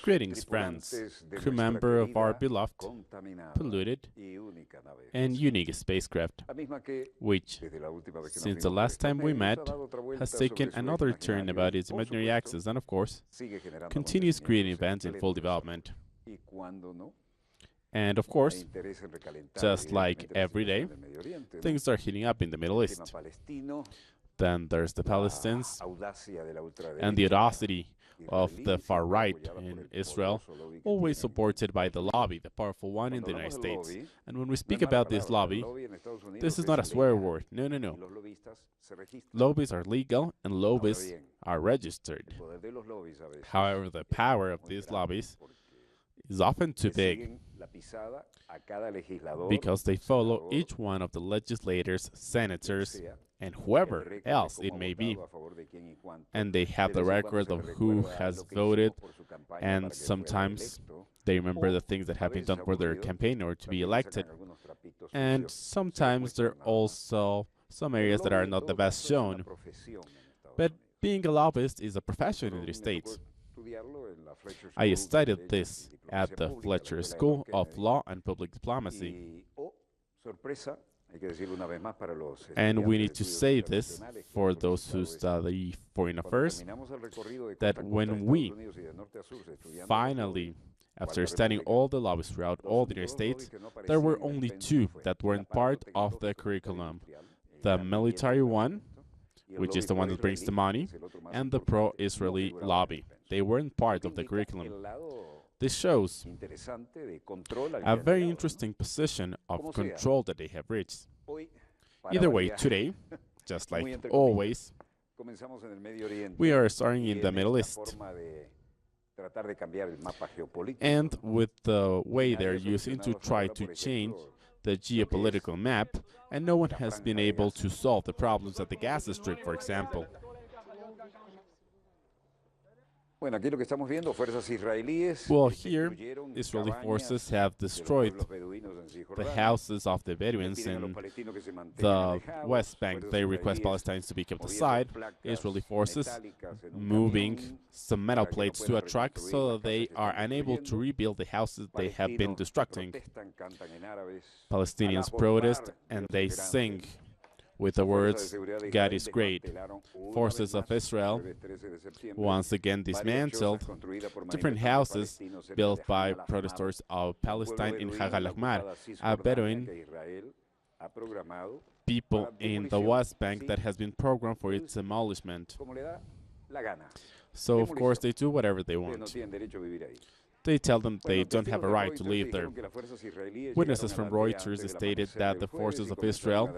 Greetings, friends, crew member of our beloved, polluted, and unique spacecraft, which, since the last time we met, has taken another turn about its imaginary axis and, of course, continues creating events in full development. And, of course, just like every day, things are heating up in the Middle East. Then there's the Palestinians and the audacity of the far right in Israel, always supported by the lobby, the powerful one in the United States. And when we speak about this lobby, this is not a swear word. No, no, no. Lobbies are legal and lobbies are registered. However, the power of these lobbies is often too big because they follow each one of the legislators, senators, and whoever else it may be. And they have the record of who has voted, and sometimes they remember the things that have been done for their campaign or to be elected. And sometimes there are also some areas that are not the best shown. But being a lobbyist is a profession in the States. I studied this at the Fletcher School of Law and Public Diplomacy. And we need to say this for those who study foreign affairs, that when we finally, after studying all the lobbies throughout all the United States, there were only two that weren't part of the curriculum. The military one, which is the one that brings the money, and the pro-Israeli lobby. They weren't part of the curriculum. This shows a very interesting position of control that they have reached. Either way, today, just like always, we are starting in the Middle East. And with the way they're using to try to change the geopolitical map, and no one has been able to solve the problems at the Gaza Strip, for example. Well, here, Israeli forces have destroyed the houses of the Bedouins in the West Bank. They request Palestinians to be kept aside. Israeli forces moving some metal plates to a truck so that they are unable to rebuild the houses they have been destructing. Palestinians protest and they sing with the words, "God is great." Forces of Israel once again dismantled different houses built by protesters of Palestine in Hag al-Ahmar, a Bedouin people in the West Bank that has been programmed for its demolishment. So, of course, they do whatever they want. They tell them they don't have a right to live there. Witnesses from Reuters stated that the forces of Israel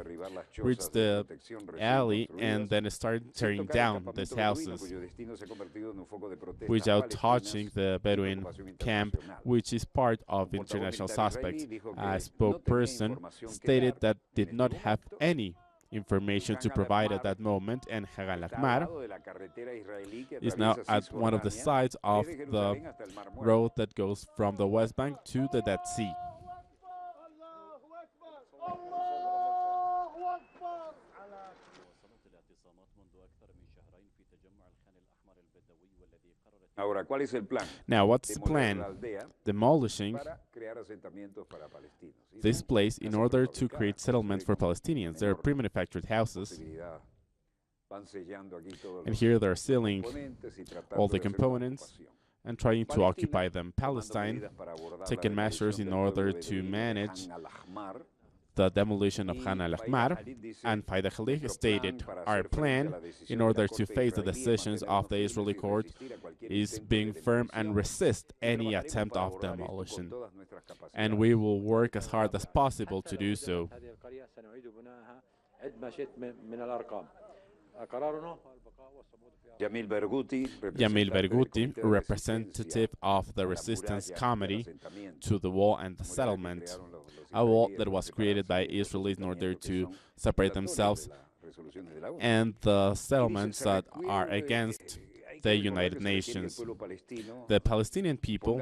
reached the alley and then started tearing down these houses without touching the Bedouin camp, which is part of international suspects. A spokesperson stated that did not have any information to provide at that moment, and Hag al-Ahmar is now at one of the sides of the road that goes from the West Bank to the Dead Sea. Now, what's the plan? Demolishing this place in order to create settlements for Palestinians. They're pre-manufactured houses. And here they're sealing all the components and trying to occupy them. Palestine taking measures in order to manage the demolition of Khan al-Ahmar, and Faida Khalid stated, "Our plan, in order to face the decisions of the Israeli court, is being firm and resist any attempt of demolition. And we will work as hard as possible to do so." Jamil Berghouti, representative of the Resistance Committee to the wall and the settlement, a wall that was created by Israelis in order to separate themselves, and the settlements that are against the United Nations. The Palestinian people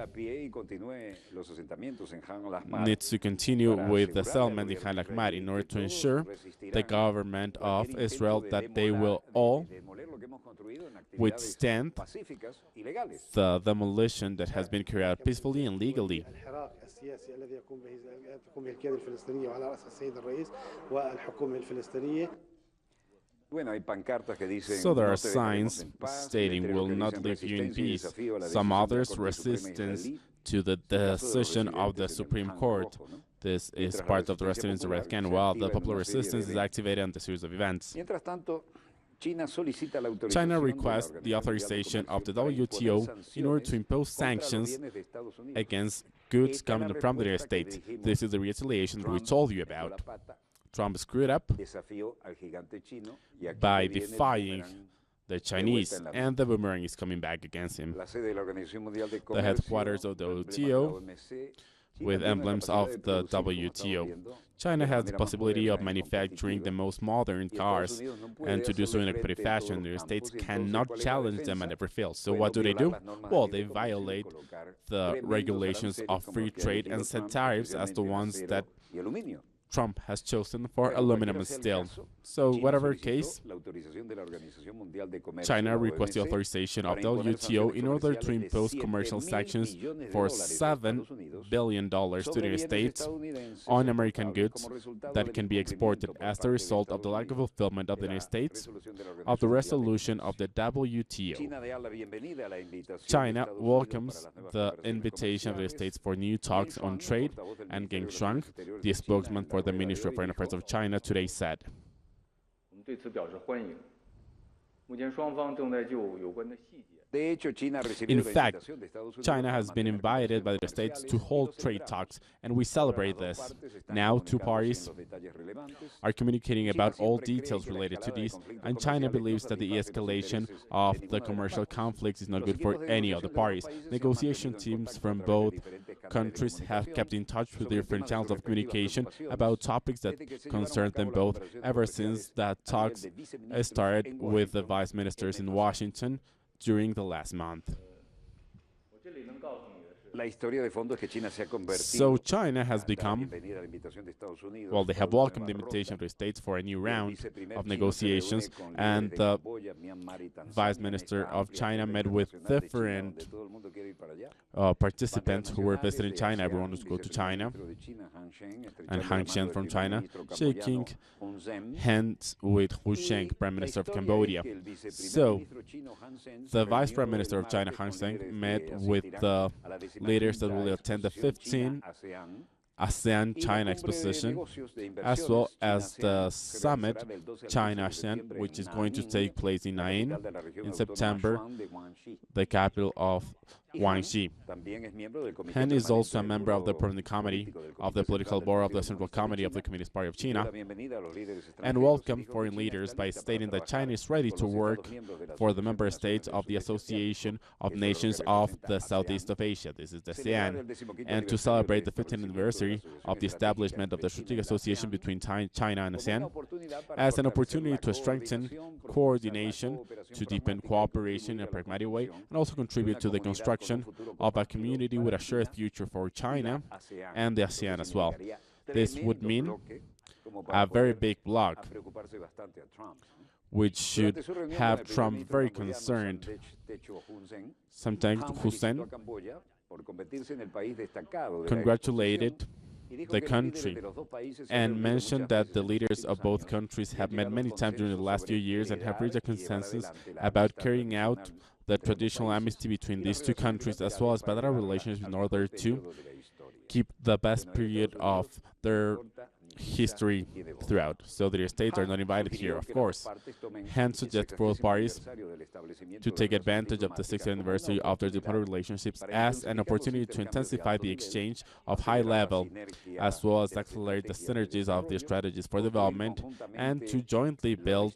needs to continue with the settlement in Khan al-Ahmar in order to ensure the government of Israel that they will all withstand the demolition that has been carried out peacefully and legally. So there are signs stating will not leave you in peace. Some others resistance to the decision of the Supreme Court. This is part of the resistance to Khan, while the popular resistance is activated on the series of events. China requests the authorization of the WTO in order to impose sanctions against goods coming from the United States. This is the retaliation that we told you about. Trump screwed up by defying the Chinese, and the boomerang is coming back against him. The headquarters of the WTO with emblems of the WTO. China has the possibility of manufacturing the most modern cars, and to do so in a competitive fashion. The United States cannot challenge them at every field. So what do? Well, they violate the regulations of free trade and set tariffs as the ones that Trump has chosen for aluminum and steel. So, whatever case, China requests the authorization of the WTO in order to impose commercial sanctions for $7 billion to the United States on American goods that can be exported as the result of the lack of fulfillment of the United States of the resolution of the WTO. China welcomes the invitation of the States for new talks on trade, and Geng Shuang, the spokesman for the Ministry of Foreign Affairs of China, today said, in fact, China has been invited by the States to hold trade talks, and we celebrate this. Now, two parties are communicating about all details related to this, and China believes that the escalation of the commercial conflicts is not good for any of the parties. Negotiation teams from both countries have kept in touch with different channels of communication about topics that concern them both ever since that talks started with the vice ministers in Washington during the last month. So China has become, well, they have welcomed the invitation of the States for a new round of negotiations, and the Vice Minister of China met with different participants who were visiting China. Everyone was to go to China, and Hang Shen from China, shaking hands with Hu Sheng, Prime Minister of Cambodia. So the Vice Prime Minister of China, Hang Seng, met with the leaders that will attend the 15th ASEAN-China exposition, as well as the summit China-ASEAN, which is going to take place in Nain in September, the capital of Guangxi. Han is also a member of the Permanent Committee of the Political Board of the Central Committee of the Communist Party of China, and welcomed foreign leaders by stating that China is ready to work for the member states of the Association of Nations of the Southeast of Asia, this is the ASEAN, and to celebrate the 15th anniversary of the establishment of the Strategic Association between China and ASEAN as an opportunity to strengthen coordination, to deepen cooperation in a pragmatic way, and also contribute to the construction of a community with a shared future for China and the ASEAN as well. This would mean a very big bloc, which should have Trump very concerned. Sometimes Hussein congratulated the country and mentioned that the leaders of both countries have met many times during the last few years and have reached a consensus about carrying out the traditional amnesty between these two countries, as well as bilateral relations in order to keep the best period of their history throughout. So the states are not invited here, of course. Han suggests both parties to take advantage of the 60th anniversary of their diplomatic relationships as an opportunity to intensify the exchange of high level, as well as accelerate the synergies of their strategies for development, and to jointly build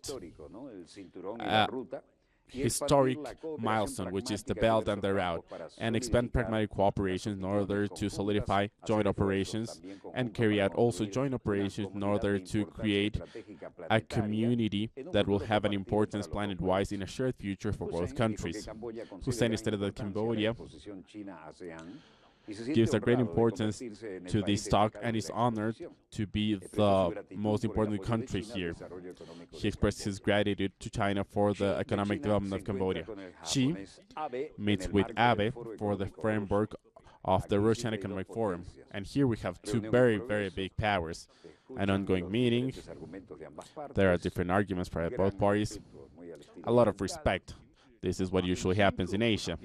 historic milestone, which is the Belt and the Route, and expand pragmatic cooperation in order to solidify joint operations and carry out also joint operations in order to create a community that will have an importance planet-wise in a shared future for both countries. Hussein stated that Cambodia gives a great importance to this talk and is honored to be the most important country here. He expressed his gratitude to China for the economic development of Cambodia. Xi meets with Abe for the framework of the Russian Economic Forum. And here we have two very, very big powers. An ongoing meeting. There are different arguments by both parties. A lot of respect. This is what usually happens in Asia.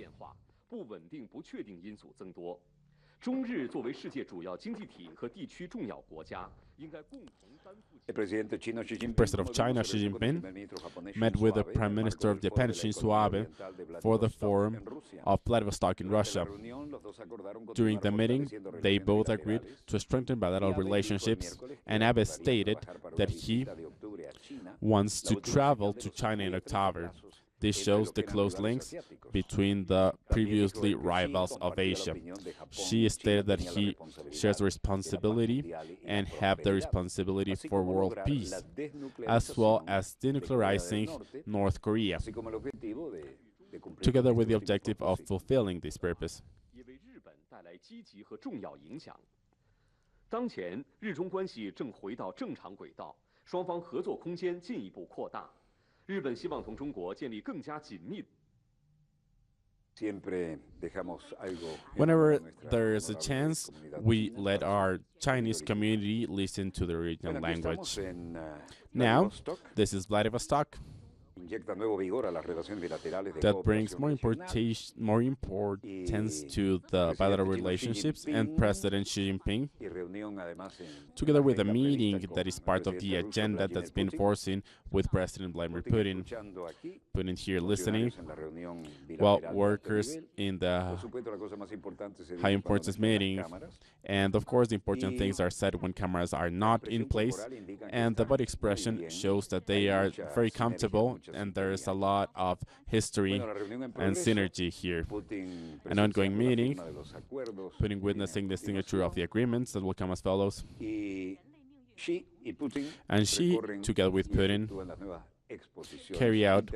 President of China Xi Jinping met with the Prime Minister of Japan Shinzo Abe for the forum of Vladivostok in Russia. During the meeting, they both agreed to strengthen bilateral relationships, and Abe stated that he wants to travel to China in October. This shows the close links between the previously rivals of Asia. Xi stated that he shares responsibility and have the responsibility for world peace, as well as denuclearizing North Korea, together with the objective of fulfilling this purpose. 当前，日中关系正回到正常轨道，双方合作空间进一步扩大。日本希望同中国建立更加紧密。Whenever there is a chance, we let our Chinese community listen to the regional language. Now, this is Vladivostok. That brings more importance to the bilateral relationships, and President Xi Jinping, together with a meeting that is part of the agenda that's been foreseen with President Vladimir Putin. Putin here listening, while workers in the high importance meeting, and of course the important things are said when cameras are not in place, and the body expression shows that they are very comfortable, and there is a lot of history and synergy here. An ongoing meeting, Putin witnessing the signature of the agreements that will come as follows. And Xi, together with Putin, carry out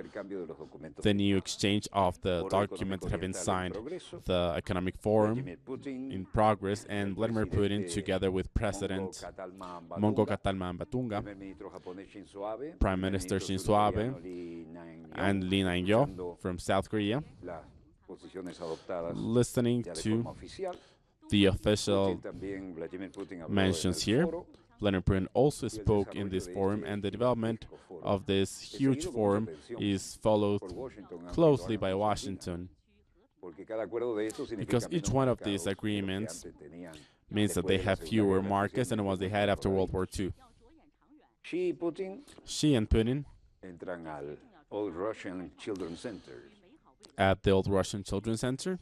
the new exchange of the documents that have been signed, the economic forum in progress, and Vladimir Putin, together with President Mongolia Batunga, Prime Minister Shinzo Abe, and Lee Naing-yo from South Korea, listening to the official mentions here. Vladimir Putin also spoke in this forum, and the development of this huge forum is followed closely by Washington, because each one of these agreements means that they have fewer markets than the ones they had after World War II. Xi and Putin at the Old Russian Children's Center.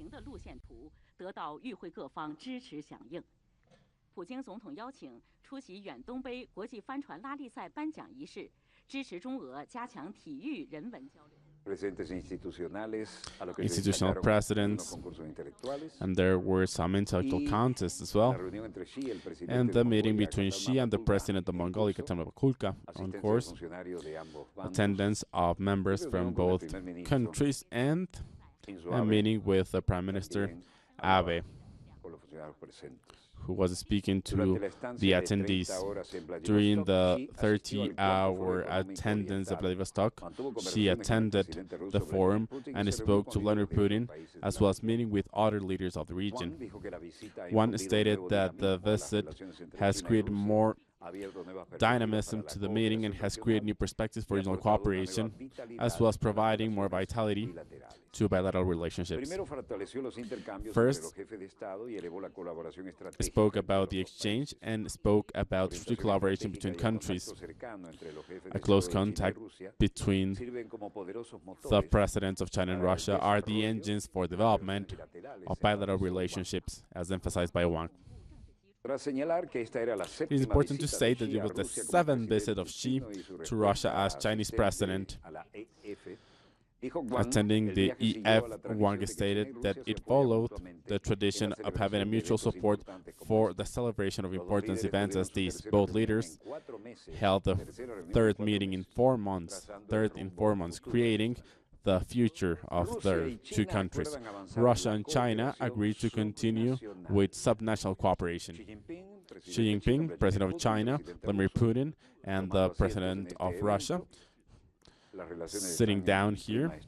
普京总统邀请出席远东杯国际帆船拉力赛颁奖仪式，支持中俄加强体育人文交流。Institutional presidents, and there were some intellectual contests as well. And the meeting between Xi and the president of Mongolia, on course, attendance of members from both countries, and a meeting with the Prime Minister Abe, who was speaking to the attendees. During the 30-hour attendance at Vladivostok, she attended the forum and spoke to Vladimir Putin, as well as meeting with other leaders of the region. One stated that the visit has created more dynamism to the meeting and has created new perspectives for regional cooperation, as well as providing more vitality to bilateral relationships. First, spoke about the exchange and spoke about strategic collaboration between countries. A close contact between the presidents of China and Russia are the engines for development of bilateral relationships, as emphasized by Wang. It is important to say that it was the 7th visit of Xi to Russia as Chinese president, Attending the EF, Wang stated that it followed the tradition of having a mutual support for the celebration of important events as these. Both leaders held the third meeting in 4 months, creating the future of their two countries. Russia and China agreed to continue with subnational cooperation. Xi Jinping, President of China, Vladimir Putin, and the President of Russia sitting down here.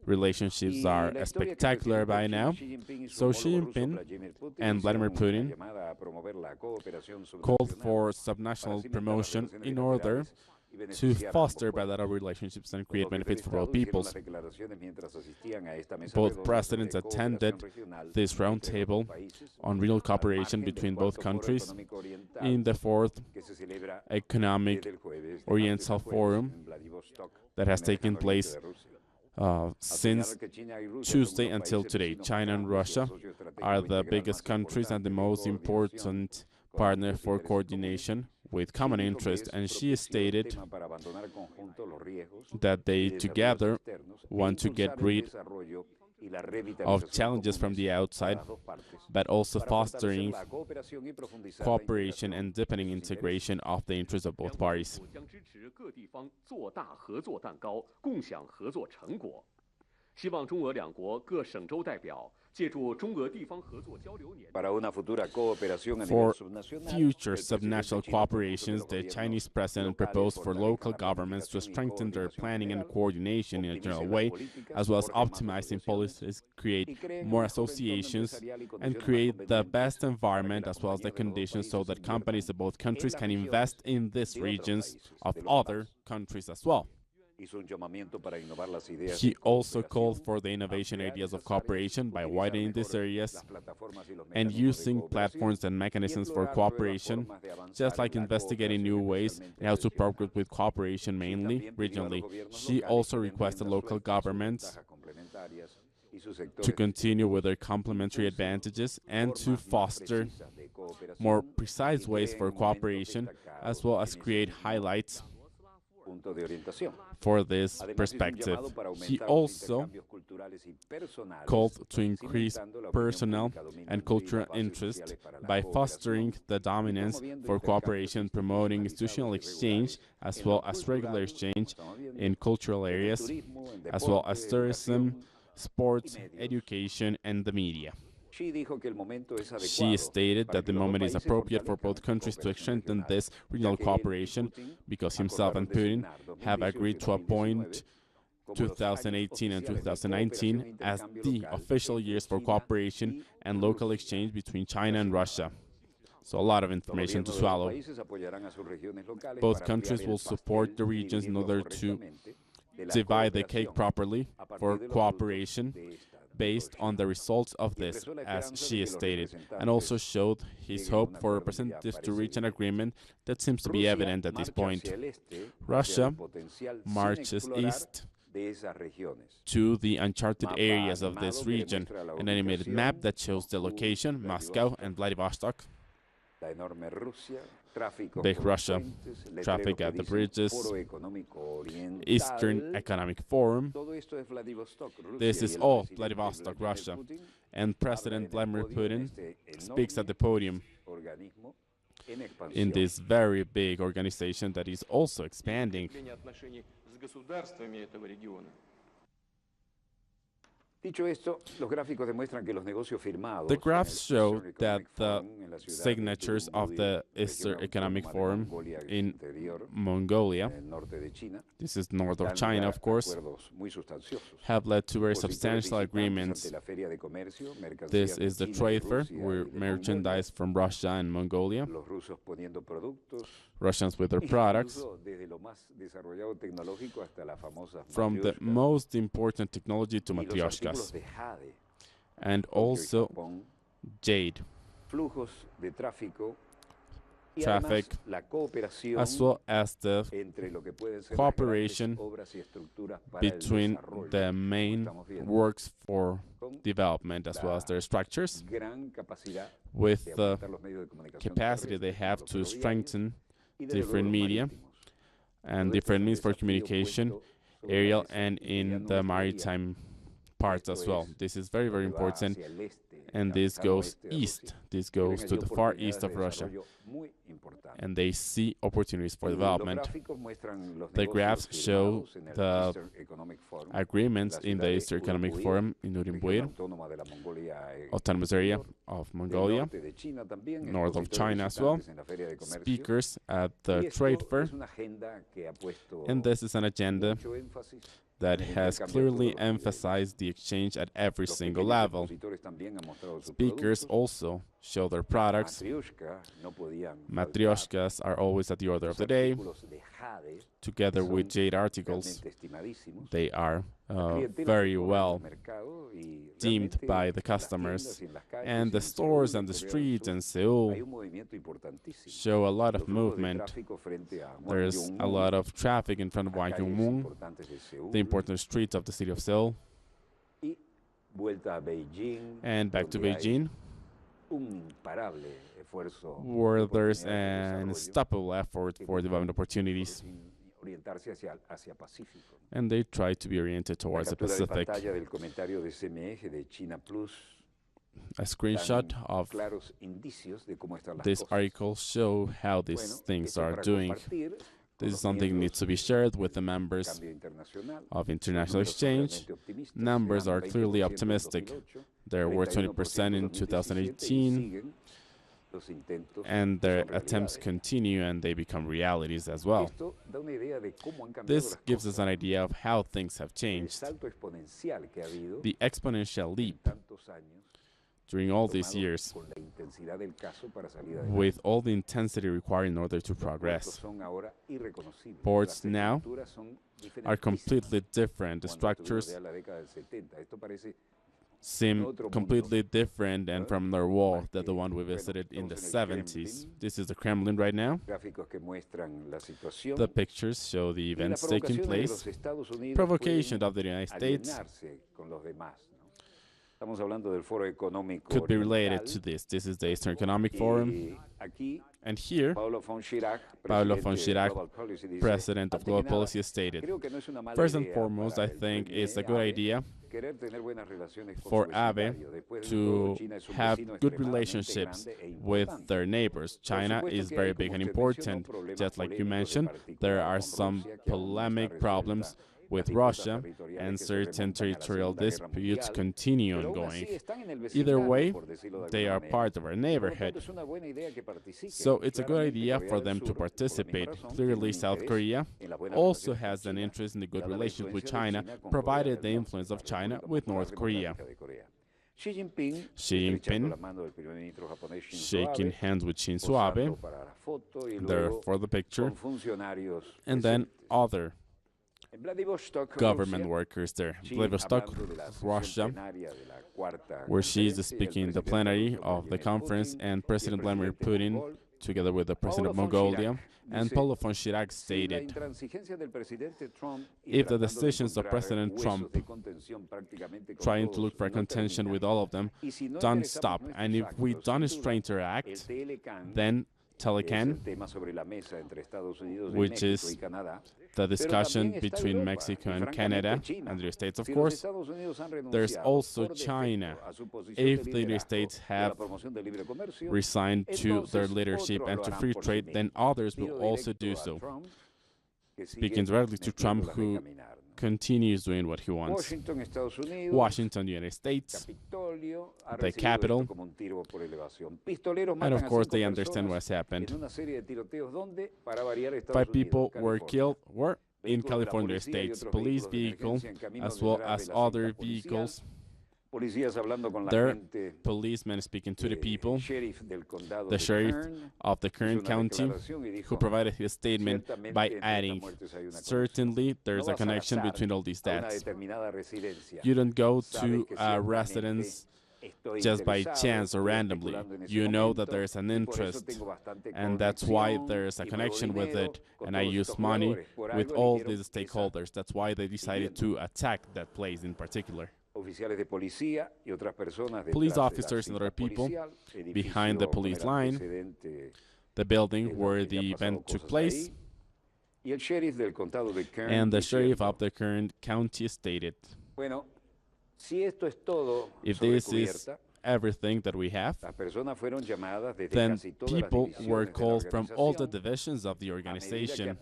Relationships are spectacular by now. So Xi Jinping and Vladimir Putin called for subnational promotion in order to foster bilateral relationships and create benefits for both peoples. Both presidents attended this roundtable on real cooperation between both countries in the 4th Economic Oriental Forum that has taken place since Tuesday until today. China and Russia are the biggest countries and the most important partner for coordination with common interest, and she stated that they together want to get rid of challenges from the outside, but also fostering cooperation and deepening integration of the interests of both parties. For future subnational cooperations, the Chinese president proposed for local governments to strengthen their planning and coordination in a general way, as well as optimizing policies, create more associations, and create the best environment as well as the conditions so that companies of both countries can invest in these regions of other countries as well. He also called for the innovation ideas of cooperation by widening these areas and using platforms and mechanisms for cooperation, just like investigating new ways and how to progress with cooperation mainly regionally. She also requested local governments to continue with their complementary advantages and to foster more precise ways for cooperation, as well as create highlights for this perspective. He also called to increase personal and cultural interest by fostering the dominance for cooperation, promoting institutional exchange as well as regular exchange in cultural areas, as well as tourism, sports, education, and the media. She stated that the moment is appropriate for both countries to strengthen this regional cooperation because himself and Putin have agreed to appoint 2018 and 2019 as the official years for cooperation and local exchange between China and Russia. So a lot of information to swallow. Both countries will support the regions in order to divide the cake properly for cooperation based on the results of this, as she stated, and also showed his hope for representatives to reach an agreement that seems to be evident at this point. Russia marches east to the uncharted areas of this region, an animated map that shows the location, Moscow and Vladivostok. Big Russia, traffic at the bridges, Eastern Economic Forum. This is all Vladivostok, Russia. And President Vladimir Putin speaks at the podium in this very big organization that is also expanding. The graphs show that the signatures of the Eastern Economic Forum in Mongolia, this is north of China, of course, have led to very substantial agreements. This is the trade fair, where merchandise from Russia and Mongolia, Russians with their products, from the most important technology to matryoshkas, and also jade, traffic, as well as the cooperation between the main works for development as well as their structures, with the capacity they have to strengthen different media and different means for communication aerial and in the maritime parts as well. This is very, very important, and this goes east. This goes to the far east of Russia, and they see opportunities for development. The graphs show the agreements in the Eastern Economic Forum in Nuremberg, autonomous area of Mongolia, north of China as well, speakers at the trade fair, and this is an agenda that has clearly emphasized the exchange at every single level. Speakers also show their products. Matryoshkas are always at the order of the day, together with jade articles. They are very well deemed by the customers, and the stores and the streets in Seoul show a lot of movement. There's a lot of traffic in front of Wangyongmung, the important streets of the city of Seoul, and back to Beijing, where there's an unstoppable effort for development opportunities, and they try to be oriented towards the Pacific. A screenshot of this article show how these things are doing. This is something that needs to be shared with the members of International Exchange. Numbers are clearly optimistic. There were 20% in 2018, and their attempts continue and they become realities as well. This gives us an idea of how things have changed. The exponential leap during all these years, with all the intensity required in order to progress. Ports now are completely different. The structures seem completely different and from their wall than the one we visited in the 70s. This is the Kremlin right now. The pictures show the events taking place. Provocation of the United States could be related to this. This is the Eastern Economic Forum. And here, Paulo von Schirach, president of Global Policy, stated, first and foremost, I think it's a good idea for Abe to have good relationships with their neighbors. China is very big and important. Just like you mentioned, there are some polemic problems with Russia, and certain territorial disputes continue ongoing. Either way, they are part of our neighborhood. So it's a good idea for them to participate. Clearly, South Korea also has an interest in the good relations with China, provided the influence of China with North Korea. Xi Jinping shaking hands with Shinzo Abe, there for the picture, and then other government workers there. Vladivostok, Russia, where she is speaking in the plenary of the conference, and President Vladimir Putin, together with the President of Mongolia, and Paulo von Schirach stated, if the decisions of President Trump, trying to look for a contention with all of them, don't stop, and if we don't try to interact, then Telecan, which is the discussion between Mexico and Canada, and the United States, of course. There's also China. If the United States have resigned to their leadership and to free trade, then others will also do so. Speaking directly to Trump, who continues doing what he wants. Washington, United States, the Capitol, and of course they understand what's happened. 5 people were killed in California States. Police vehicle, as well as other vehicles. There, policemen speaking to the people, the sheriff of the current county, who provided his statement by adding, certainly there's a connection between all these deaths. You don't go to a residence just by chance or randomly. You know that there is an interest, and that's why there is a connection with it, and I use money with all these stakeholders. That's why they decided to attack that place in particular. Police officers and other people behind the police line, the building where the event took place, And the sheriff of the current county stated, if this is everything that we have, then people were called from all the divisions of the organization.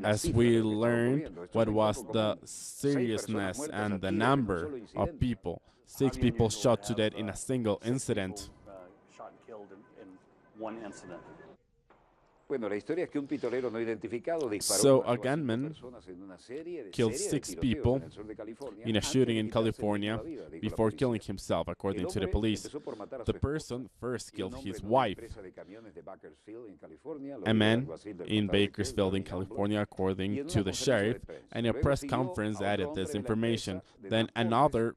As we learned what was the seriousness and the number of people, 6 people shot to death in a single incident. Shot and killed in one incident. So a gunman killed 6 people in a shooting in California before killing himself, according to the police. The person first killed his wife, a man in Bakersfield in California, according to the sheriff, and a press conference added this information. Then another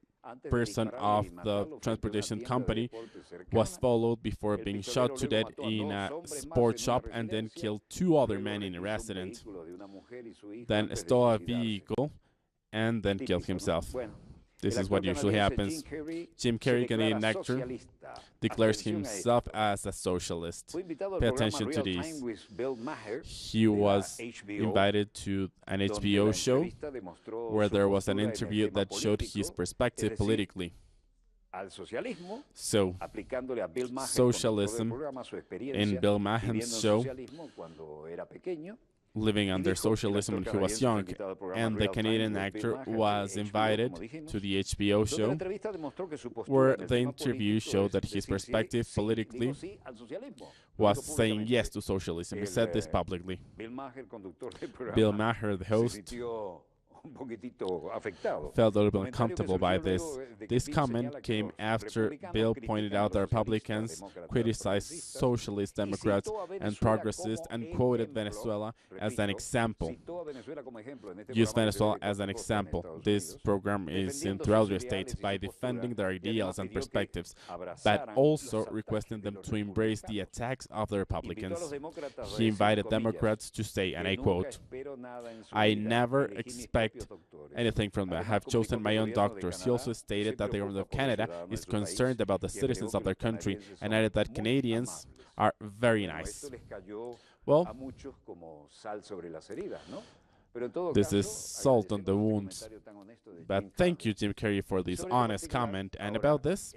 person of the transportation company was followed before being shot to death in a sports shop and then killed 2 other men in a residence. Then stole a vehicle and then killed himself. This is what usually happens. Jim Carrey, Canadian actor, declares himself as a socialist. Pay attention to these. He was invited to an HBO show where there was an interview that showed his perspective politically. So, socialism in Bill Maher's show, living under socialism when he was young, and the Canadian actor was invited to the HBO show, where the interview showed that his perspective politically was saying yes to socialism. He said this publicly. Bill Maher, the host, felt a little bit uncomfortable by this. This comment came after Bill pointed out that Republicans criticized socialist Democrats and progressists and quoted Venezuela as an example. Use Venezuela as an example. This program is in throughout the state by defending their ideals and perspectives, but also requesting them to embrace the attacks of the Republicans. He invited Democrats to say, and I quote, "I never expect anything from them. I have chosen my own doctors." He also stated that the government of Canada is concerned about the citizens of their country and added that Canadians are very nice. Well, this is salt on the wounds. But thank you, Jim Carrey, for this honest comment. And about this,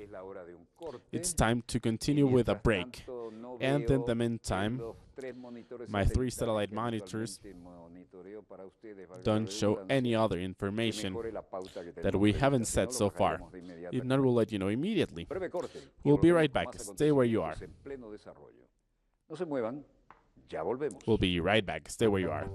it's time to continue with a break. And in the meantime, my 3 satellite monitors don't show any other information that we haven't said so far. If not, we'll let you know immediately. We'll be right back. Stay where you are. We'll be right back. Stay where you are.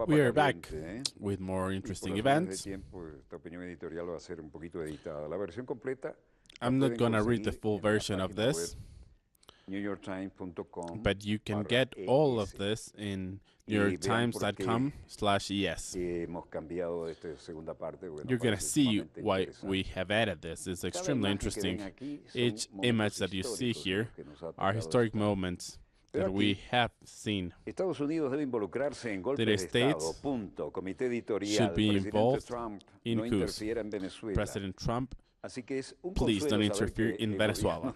We are back with more interesting events. I'm not going to read the full version of this, but you can get all of this in NewYorkTimes.com/es. You're going to see why we have added this. It's extremely interesting. Each image that you see here are historic moments that we have seen. The United States should be involved in coups. President Trump, please don't interfere in Venezuela.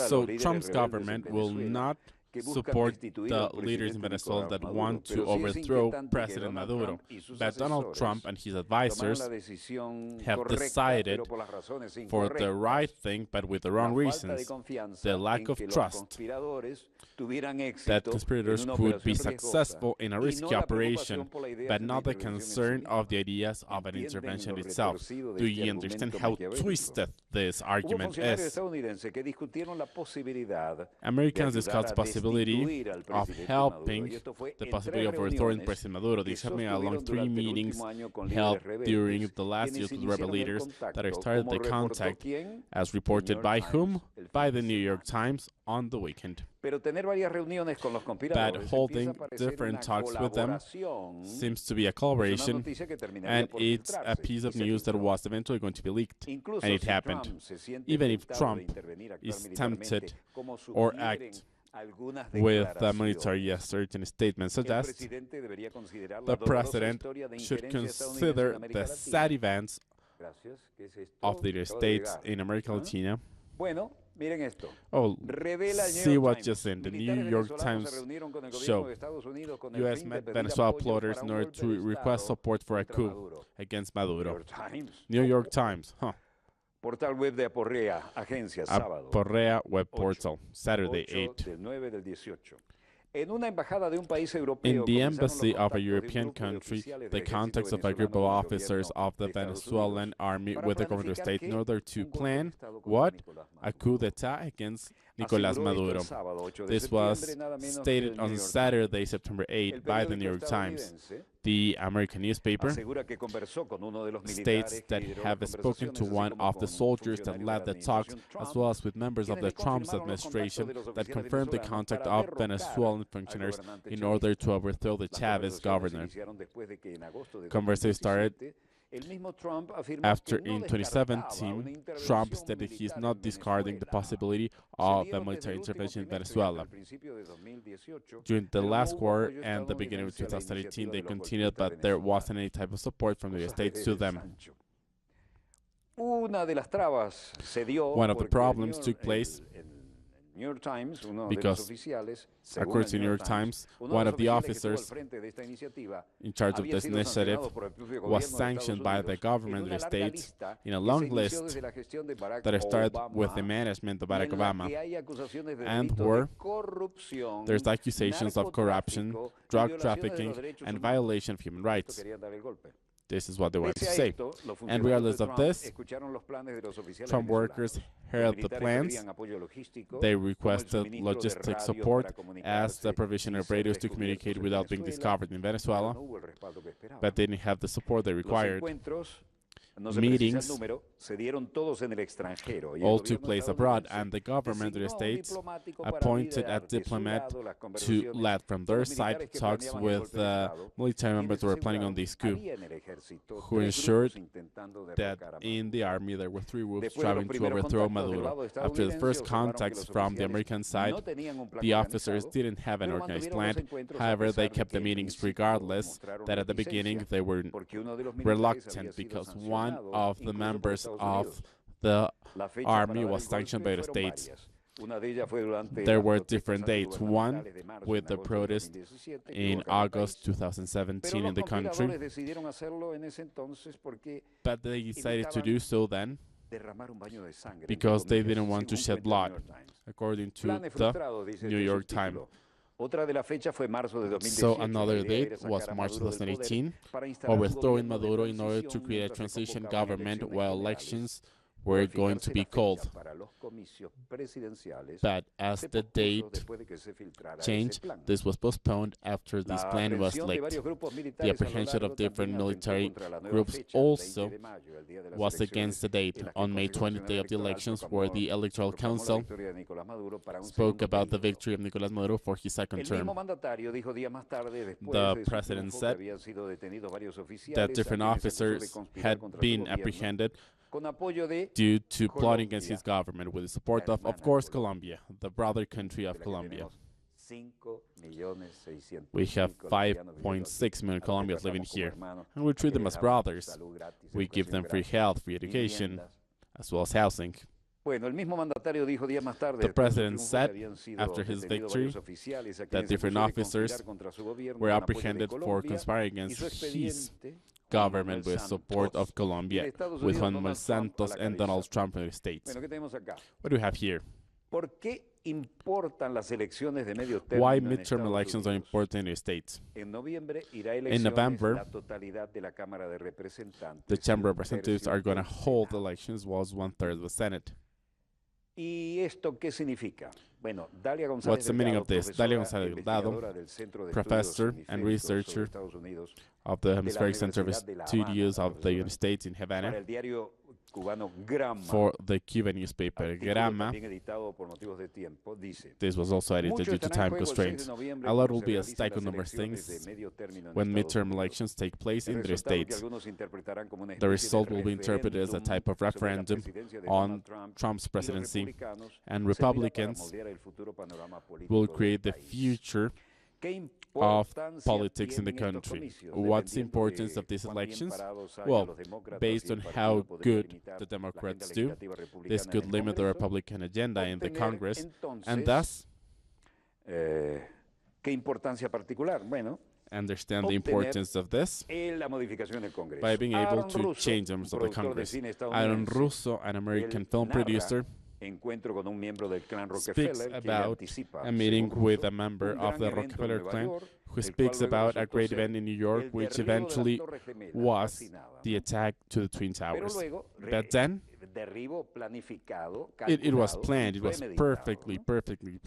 So Trump's government will not support the leaders in Venezuela that want to overthrow President Maduro. But Donald Trump and his advisors have decided for the right thing, but with the wrong reasons, the lack of trust, that conspirators would be successful in a risky operation, but not the concern of the ideas of an intervention itself. Do you understand how twisted this argument is? Americans discussed the possibility of helping the possibility of overthrowing President Maduro. This happened along 3 meetings held during the last years with rebel leaders that started the contact, as reported by whom? By the New York Times on the weekend. But holding different talks with them seems to be a collaboration, and it's a piece of news that was eventually going to be leaked, and it happened. Even if Trump is tempted or act with the military, as certain statements suggest, the president should consider the sad events of the United States in America Latina. Oh, see what just in the New York Times show. U.S. met Venezuela plotters in order to request support for a coup against Maduro. New York Times, huh? Aporrea web portal, Saturday 8. In the embassy of a European country, the contacts of a group of officers of the Venezuelan army with the government of state in order to plan, what? A coup d'etat against Nicolás Maduro. This was stated on Saturday, September 8, by the New York Times. The American newspaper states that have spoken to one of the soldiers that led the talks, as well as with members of the Trump's administration that confirmed the contact of Venezuelan functionaries in order to overthrow the Chavez government. Conversation started after in 2017, Trump stated he is not discarding the possibility of a military intervention in Venezuela. During the last quarter and the beginning of 2018, they continued, but there wasn't any type of support from the United States to them. One of the problems took place because, according to the New York Times, one of the officers in charge of this initiative was sanctioned by the government of the States in a long list that started with the management of Barack Obama, and where there's accusations of corruption, drug trafficking, and violation of human rights. This is what they want to say. And regardless of this, Trump workers heard the plans. They requested logistic support as the provision of radios to communicate without being discovered in Venezuela, but they didn't have the support they required. Meetings all took place abroad, and the government of the States appointed a diplomat to lead from their side talks with military members who were planning on this coup, who ensured that in the army there were 3 groups trying to overthrow Maduro. After the first contacts from the American side, the officers didn't have an organized plan. However, they kept the meetings regardless, that at the beginning they were reluctant because one of the members of the army was sanctioned by the States. There were different dates, one with the protest in August 2017 in the country, but they decided to do so then because they didn't want to shed blood, according to the New York Times. So another date was March 2018, overthrowing Maduro in order to create a transition government while elections were going to be called. But as the date changed, this was postponed after this plan was leaked. The apprehension of different military groups also was against the date. On May 20th, day of the elections, where the Electoral Council spoke about the victory of Nicolás Maduro for his second term. The president said that different officers had been apprehended due to plotting against his government with the support of course, Colombia, the brother country of Colombia. We have 5.6 million Colombians living here, and we treat them as brothers. We give them free health, free education, as well as housing. The president said, after his victory, that different officers were apprehended for conspiring against his government with support of Colombia, with Juan Manuel Santos and Donald Trump in the States. What do we have here? Why midterm elections are important in the States? In November, the Chamber of Representatives are going to hold elections, was 1/3 of the Senate. What's the meaning of this? Dalia González Delgado, professor and researcher of the Hemispheric Center of Studios of the United States in Havana, for the Cuban newspaper Grama. This was also edited due to time constraints. A lot will be as tycho number things when midterm elections take place in the States. The result will be interpreted as a type of referendum on Trump's presidency, and Republicans will create the future of politics in the country. What's the importance of these elections? Well, based on how good the Democrats do, this could limit the Republican agenda in the Congress, and thus understand the importance of this by being able to change the members of the Congress. Aaron Russo, an American film producer, speaks about a meeting with a member of the Rockefeller clan who speaks about a great event in New York, which eventually was the attack to the Twin Towers. But then it was planned. It was perfectly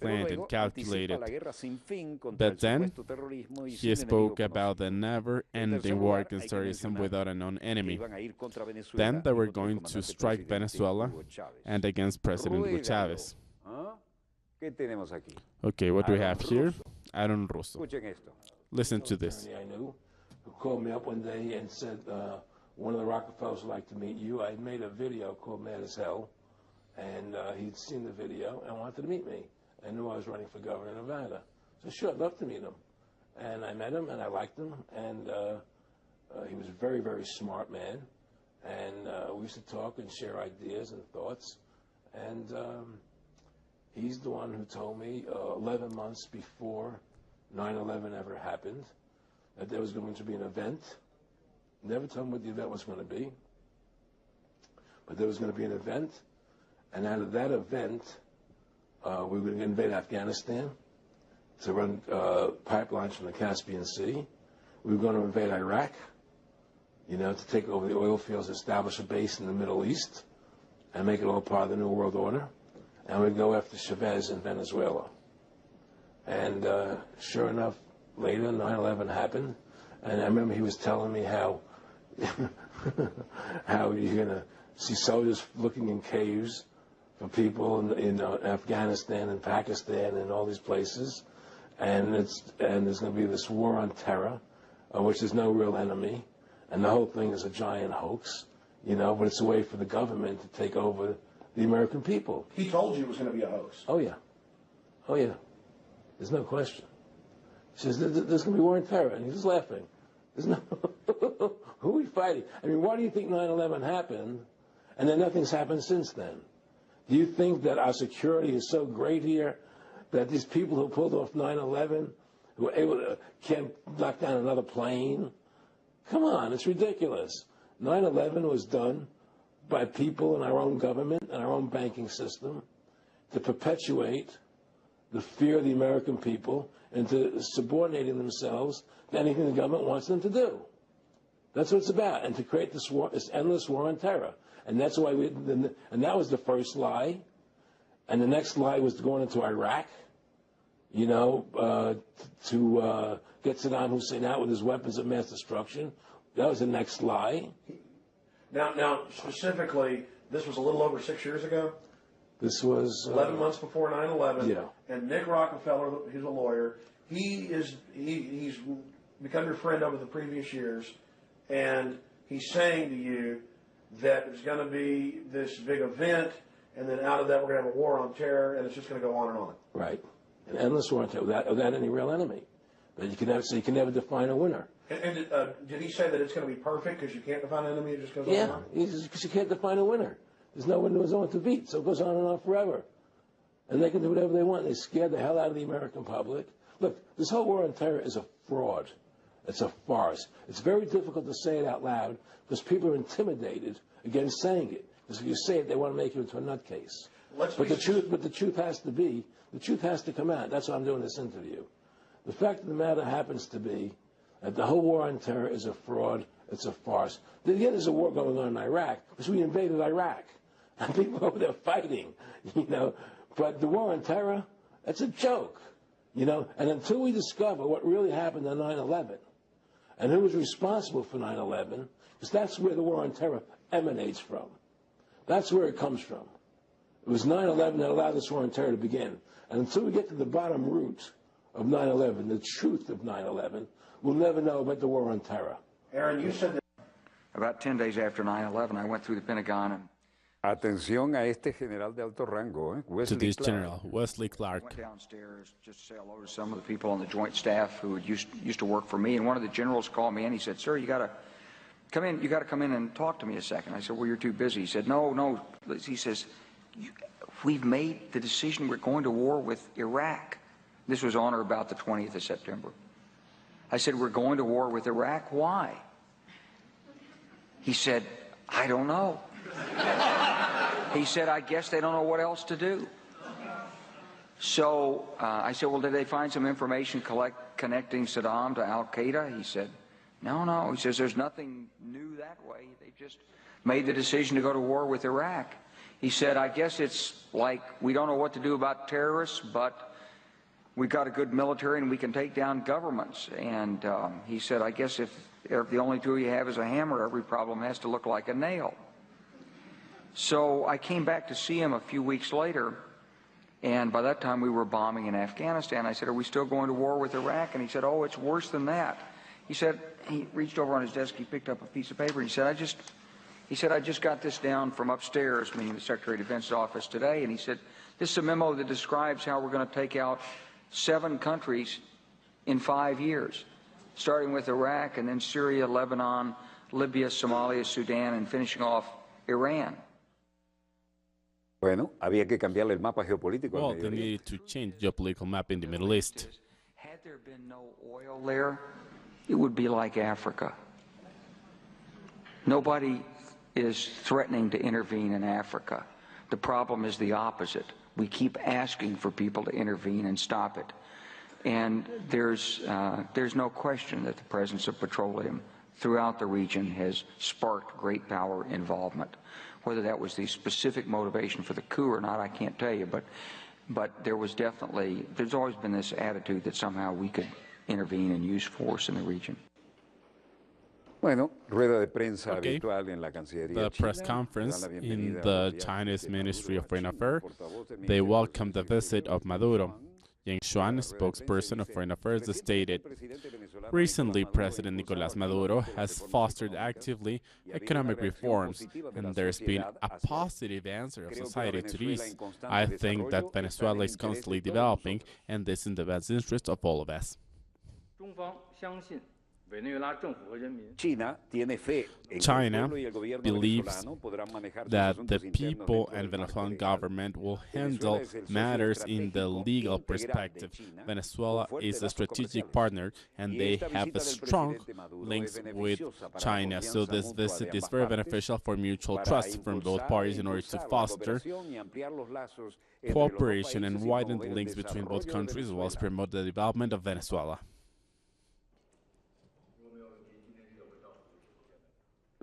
planned and calculated. But then he spoke about the never-ending war against terrorism without a known enemy. Then they were going to strike Venezuela and against President Hugo Chavez. Okay, what do we have here? Aaron Russo. Listen to this. Who called me up one day and said, one of the Rockefellers would like to meet you. I made a video called Mad as Hell, and he'd seen the video and wanted to meet me. I knew I was running for governor of Nevada. So sure, I'd love to meet him. And I met him, and I liked him, and he was a very, very smart man. And we used to talk and share ideas and thoughts. And he's the one who told me 11 months before 9/11 ever happened that there was going to be an event. Never told him what the event was going to be, but there was going to be an event, and out of that event, we were going to invade Afghanistan to run pipelines from the Caspian Sea. We were going to invade Iraq, to take over the oil fields, establish a base in the Middle East, and make it all part of the New World Order. And we'd go after Chavez in Venezuela. And sure enough, later, 9/11 happened. And I remember he was telling me how you're going to see soldiers looking in caves for people in Afghanistan and Pakistan and all these places. And there's going to be this war on terror, which is no real enemy. And the whole thing is a giant hoax, but it's a way for the government to take over the American people. He told you it was going to be a hoax. Oh, yeah. Oh, yeah. There's no question. He says, there's going to be war on terror. And he's just laughing. There's no... Who are we fighting? I mean, why do you think 9/11 happened and then nothing's happened since then? Do you think that our security is so great here that these people who pulled off 9/11, who were able to can't knock down another plane? Come on, it's ridiculous. 9/11 was done by people in our own government and our own banking system to perpetuate the fear of the American people and to subordinating themselves to anything the government wants them to do. That's what it's about, and to create this war, this endless war on terror. And that's why and that was the first lie. And the next lie was going into Iraq, you know, to get Saddam Hussein out with his weapons of mass destruction. That was the next lie. Now, specifically, this was a little over 6 years ago. This was 11 months before 9/11. Yeah. And Nick Rockefeller, he's a lawyer. He's become your friend over the previous years, and he's saying to you that there's going to be this big event, and then out of that we're going to have a war on terror, and it's just going to go on and on. Right, an endless war on terror without any real enemy. But you can never define a winner. And did he say that it's going to be perfect because you can't define an enemy? It just goes on and on? Yeah, because you can't define a winner. There's no one to beat, so it goes on and on forever. And they can do whatever they want. They scare the hell out of the American public. Look, this whole war on terror is a fraud. It's a farce. It's very difficult to say it out loud because people are intimidated against saying it. Because if you say it, they want to make you into a nutcase. But the truth has to come out. That's why I'm doing this interview. The fact of the matter happens to be that the whole war on terror is a fraud. It's a farce. Again, there's a war going on in Iraq because we invaded Iraq. And people over there fighting, you know. But the war on terror, that's a joke, you know. And until we discover what really happened on 9/11 and who was responsible for 9/11, because that's where the war on terror emanates from. That's where it comes from. It was 9/11 that allowed this war on terror to begin. And until we get to the bottom root of 9/11, the truth of 9/11, we'll never know about the war on terror. Aaron, you said that about 10 days after 9/11, I went through the Pentagon and Atención a este general de alto rango, To Wesley this Clark. general, Wesley Clark. went downstairs just to say hello to some of the people on the joint staff who used to work for me. And one of the generals called me in. He said, "Sir, you got to come in. You got to come in and talk to me a second." I said, "Well, you're too busy." He said, "No." He says, "We've made the decision. We're going to war with Iraq." This was on or about the 20th of September. I said, "We're going to war with Iraq. Why?" He said, "I don't know." He said, "I guess they don't know what else to do." So I said, "Well, did they find some information connecting Saddam to Al-Qaeda?" He said, No. He says, "There's nothing new that way. They just made the decision to go to war with Iraq." He said, "I guess it's like we don't know what to do about terrorists, but we've got a good military and we can take down governments." And he said, "I guess if the only tool you have is a hammer, every problem has to look like a nail." So I came back to see him a few weeks later, and by that time we were bombing in Afghanistan. I said, "Are we still going to war with Iraq?" And he said, "Oh, it's worse than that." He said, he reached over on his desk, he picked up a piece of paper, and he said, I just got this down from upstairs, meaning the Secretary of Defense's office today, and he said, "This is a memo that describes how we're going to take out 7 countries in 5 years, starting with Iraq and then Syria, Lebanon, Libya, Somalia, Sudan, and finishing off Iran." Bueno, había que cambiarle el mapa geopolítico Well, al they Medio Oriente. needed to change the geopolitical map in the Middle East. Had there been no oil there, it would be like Africa. Nobody is threatening to intervene in Africa. The problem is the opposite. We keep asking for people to intervene and stop it. And there's no question that the presence of petroleum throughout the region has sparked great power involvement. Whether that was the specific motivation for the coup or not, I can't tell you, but there's always been this attitude that somehow we could intervene and use force in the region. Bueno, rueda de prensa Okay. habitual en la Cancillería The china. press conference Dan la in bienvenida the al viaje Chinese de Ministry Maduro of a Foreign China. Affairs. Portavoz del They Ministerio welcomed the del Exterior, visit of Yang Maduro. Xuan. Yang Xuan, spokesperson of Foreign Affairs, stated, "Recently, President Nicolás Maduro has fostered actively economic reforms, and there's been a positive answer of society to these. I think that Venezuela is constantly developing, and this is in the best interest of all of us." 中方相信委内瑞拉政府和人民 China tiene fe en que el China pueblo y el gobierno believes venezolano podrán manejar sus that asuntos the internos people dentro and del marco Venezuelan legal. government will Venezuela handle es el socio matters in the estratégico legal integral de perspective. China, Venezuela con fuertes is a lazos strategic comerciales. partner, and Y they esta have visita a del strong presidente Maduro es links with beneficiosa para la China. So confianza this mutua visit de is ambas very partes, beneficial for mutual para trust from both impulsar parties e in order to impulsar la foster cooperación y ampliar los lazos entre los dos cooperation and países y widen promover the el links between both desarrollo de countries, as well as Venezuela. promote the development of Venezuela.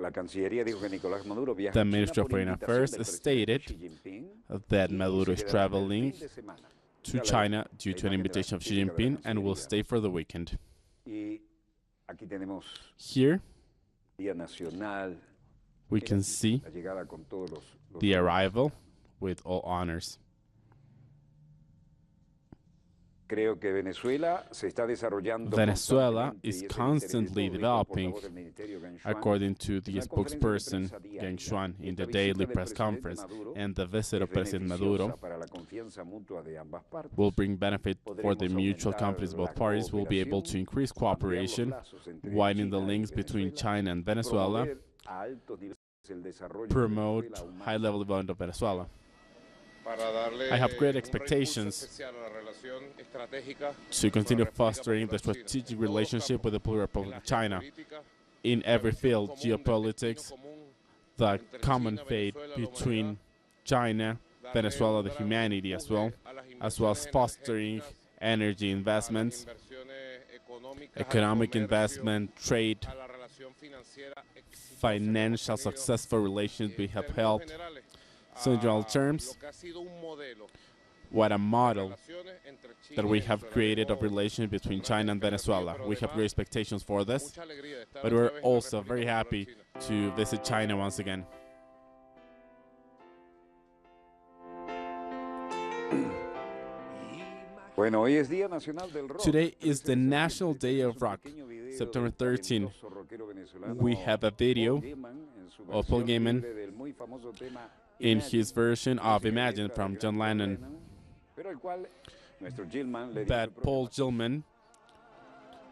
The Ministry of Foreign Affairs stated that Maduro is traveling to China due to an invitation of Xi Jinping and will stay for the weekend. Here, we can see the arrival with all honors. Venezuela is constantly developing, according to the spokesperson Yang Xuan in the daily press conference, and the visit of President Maduro will bring benefit for the mutual confidence. Both parties will be able to increase cooperation, widen the links between China and Venezuela, promote high-level development of Venezuela. I have great expectations to continue fostering the strategic relationship with the People's Republic of China in every field: geopolitics, the common fate between China, Venezuela, the humanity as well as fostering energy investments, economic investment, trade, financial successful relations we have held. So in general terms, what a model that we have created of relations between China and Venezuela. We have great expectations for this, but we're also very happy to visit China once again. Today is the National Day of Rock, September 13. We have a video of Paul Gaiman in his version of Imagine from John Lennon. But Paul Gilman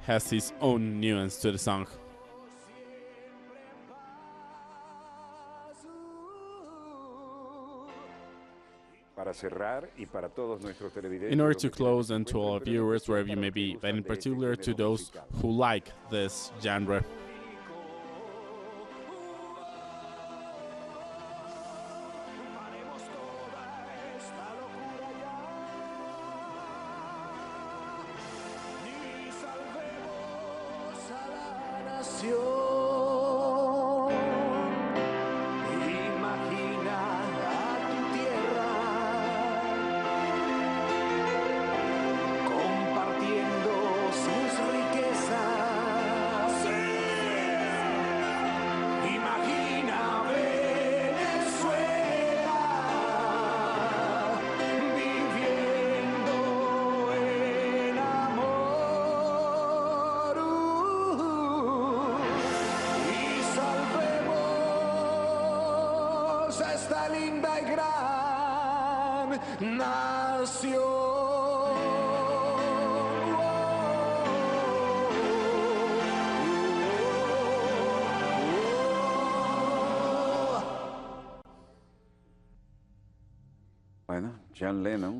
has his own nuance to the song. In order to close, and to all viewers wherever you may be, but in particular to those who like this genre, esta linda y gran nación.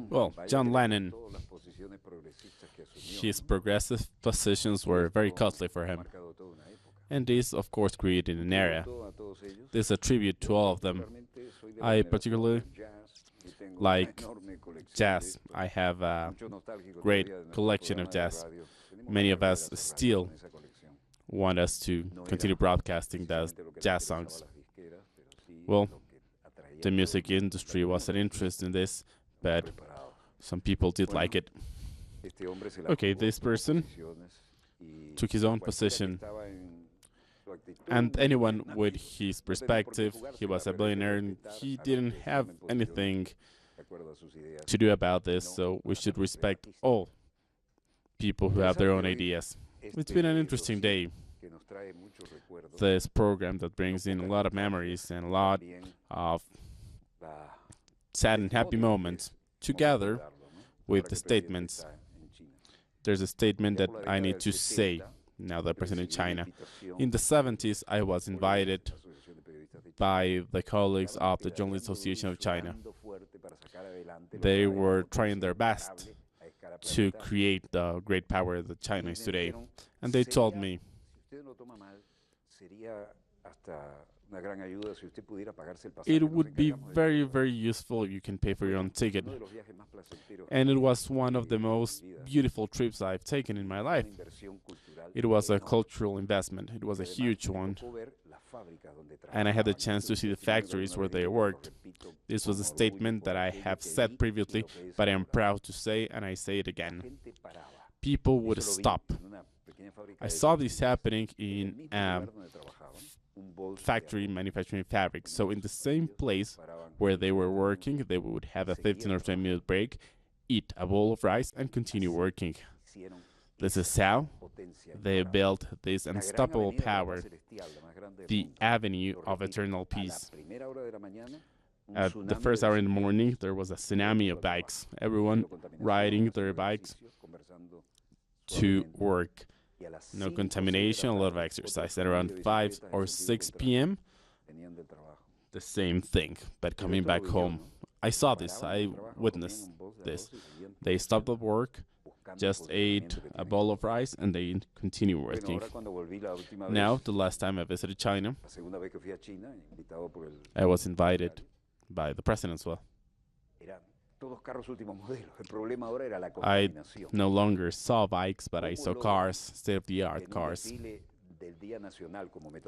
Well, John Lennon, his progressive positions were very costly for him. And this, of course, created an era. This is a tribute to all of them. I particularly like jazz. I have a great collection of jazz. Many of us still want us to continue broadcasting those jazz songs. Well, the music industry wasn't interested in this, but some people did like it. Okay, this person took his own position. And anyone with his perspective, he was a billionaire and he didn't have anything to do about this, so we should respect all people who have their own ideas. It's been an interesting day. This program that brings in a lot of memories and a lot of sad and happy moments together with the statements. There's a statement that I need to say now that I'm president of China. In the 70s, I was invited by the colleagues of the Journalist Association of China. They were trying their best to create the great power that China is today. And they told me, it would be very, very useful if you can pay for your own ticket. And it was one of the most beautiful trips I've taken in my life. It was a cultural investment. It was a huge one. and I had the chance to see the factories where they worked. This was a statement that I have said previously, but I am proud to say, and I say it again. People would stop. I saw this happening in factory manufacturing fabrics. So in the same place where they were working, they would have a 15 or 20 minute break, eat a bowl of rice, and continue working. This is how they built this unstoppable power, the avenue of eternal peace. At the first hour in the morning, there was a tsunami of bikes, everyone riding their bikes to work. No contamination, a lot of exercise. And around 5 or 6 p.m., the same thing, but coming back home. I saw this, I witnessed this. They stopped the work, just ate a bowl of rice, and they continue working. Now, the last time I visited China, I was invited by the president as well. I no longer saw bikes, but I saw cars, state-of-the-art cars.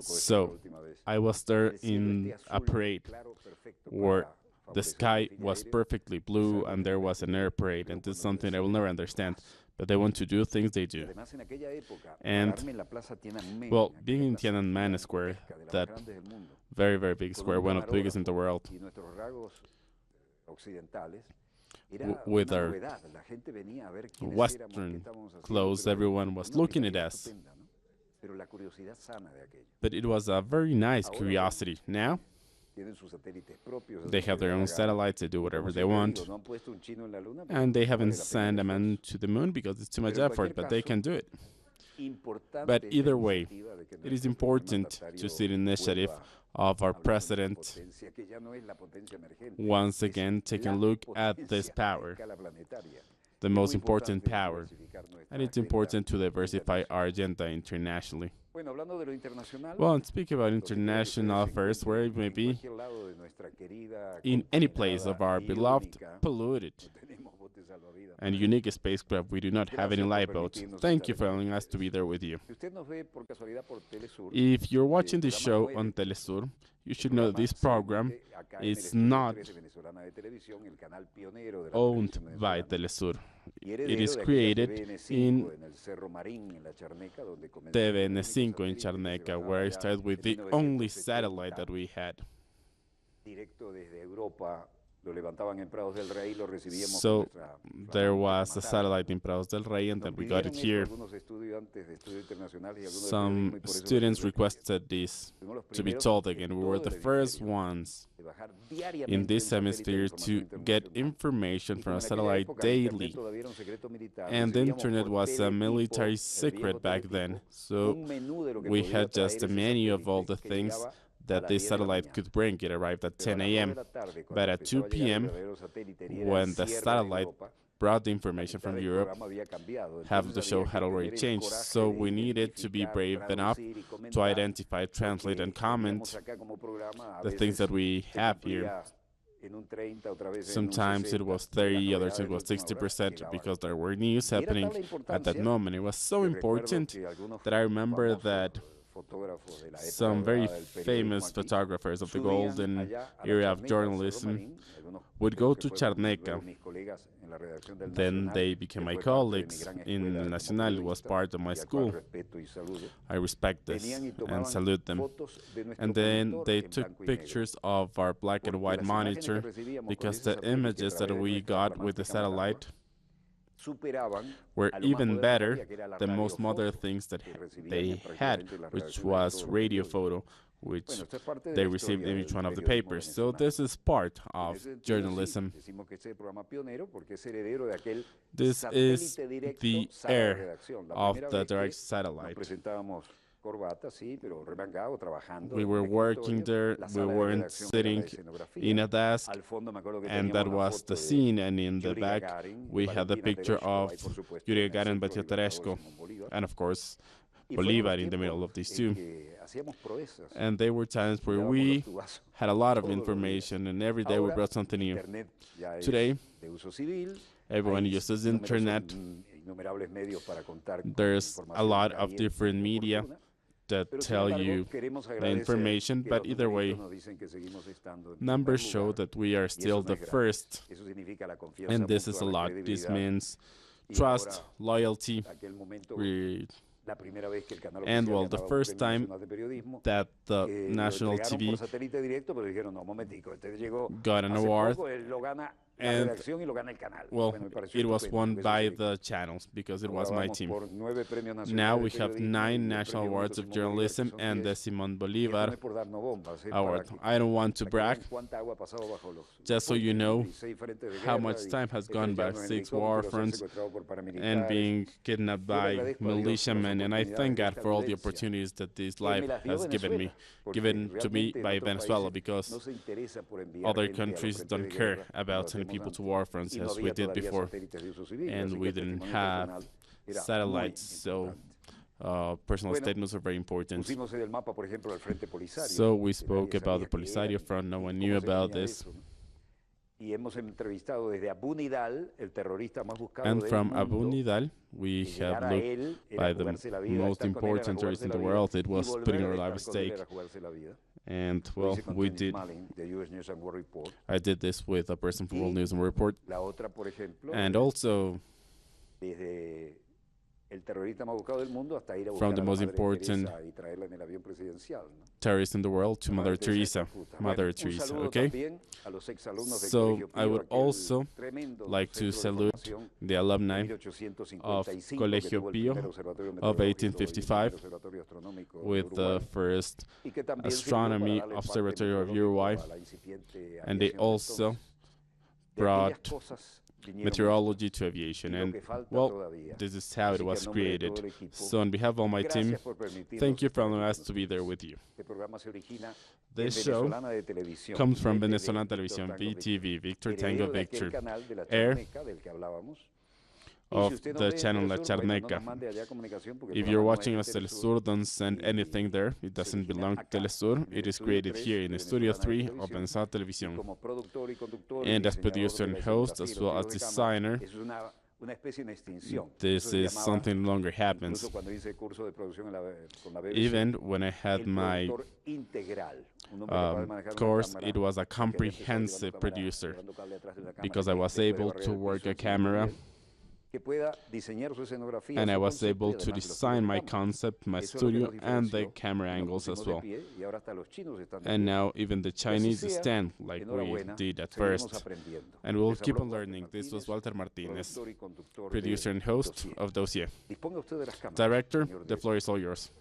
So I was there in a parade where the sky was perfectly blue and there was an air parade, and this is something I will never understand. But they want to do things, they do. And, well, being in Tiananmen Square, that very, very big square, one of the biggest in the world, with our Western clothes, everyone was looking at us. But it was a very nice curiosity. Now, they have their own satellites, they do whatever they want. And they haven't sent a man to the moon because it's too much effort, but they can do it. But either way, it is important to see the initiative of our president once again taking a look at this power, the most important power, and it's important to diversify our agenda internationally. Well, and speaking about international affairs, where it may be, in any place of our beloved, polluted, and unique spacecraft, we do not have any lifeboats. Thank you for allowing us to be there with you. If you're watching this show on Telesur, you should know that this program is not owned by Telesur. It is created in TVN5 in Charneca, where I started with the only satellite that we had. So there was a satellite in Prados del Rey, and then we got it here. Some students requested this to be told again. We were the first ones in this hemisphere to get information from a satellite daily. And the internet was a military secret back then. So we had just a menu of all the things that this satellite could bring. It arrived at 10 a.m. But at 2 p.m., when the satellite brought the information from Europe, half of the show had already changed. So we needed to be brave enough to identify, translate, and comment the things that we have here. Sometimes it was 30, others it was 60%, because there were news happening at that moment. It was so important that I remember that some very famous photographers of the golden era of journalism would go to Charneca. Then they became my colleagues in El Nacional. It was part of my school. I respect this and salute them. And then they took pictures of our black and white monitor, because the images that we got with the satellite were even better than most modern things that they had, which was radio photo, which they received in each one of the papers. So this is part of journalism. This is the heir of the direct satellite. We were working there, we weren't sitting in a desk, and that was the scene. And in the back, we had the picture of Yuri Gagarin and Betty Tereshko, and of course, Bolivar in the middle of these two. And there were times where we had a lot of information, and every day we brought something new. Today, everyone uses internet. There's a lot of different media that tell you the information, but either way, numbers show that we are still the first, and this is a lot. This means trust, loyalty. And well, the first time that the national TV got an award, and well, it was won by the channels because it was my team. Now we have 9 national awards of journalism and the Simón Bolívar award. I don't want to brag, just so you know how much time has gone by. 6 war fronts and being kidnapped by militiamen, and I thank God for all the opportunities that this life has given to me by Venezuela, because other countries don't care about sending people to war fronts as we did before, and we didn't have satellites, so personal statements are very important. So we spoke about the Polisario Front. No one knew about this. And from Abu Nidal, we have looked by the most important terrorist in the world. It was putting our life at stake. And, well, we did. I did this with a person from World News and Report. And also, from the most important terrorist in the world to Mother Teresa, okay? So I would also like to salute the alumni of Colegio Pío of 1855 with the first astronomy observatory of Uruguay, and they also brought meteorology to aviation, and well, this is how it was created. So on behalf of all my team, thank you for allowing us to be there with you. This show comes from Venezolana Televisión, VTV, Victor Tango Victor, air of the channel La Charneca. If you're watching us Telesur, don't send anything there. It doesn't belong to Telesur. It is created here in Studio 3 of Venezuela Televisión. And as producer and host, as well as designer, this is something no longer happens. Even when I had my course, it was a comprehensive producer, because I was able to work a camera, and I was able to design my concept, my studio, and the camera angles as well. And now even the Chinese stand like we did at first. And we'll keep on learning. This was Walter Martinez, producer and host of Dossier. Director, the floor is all yours.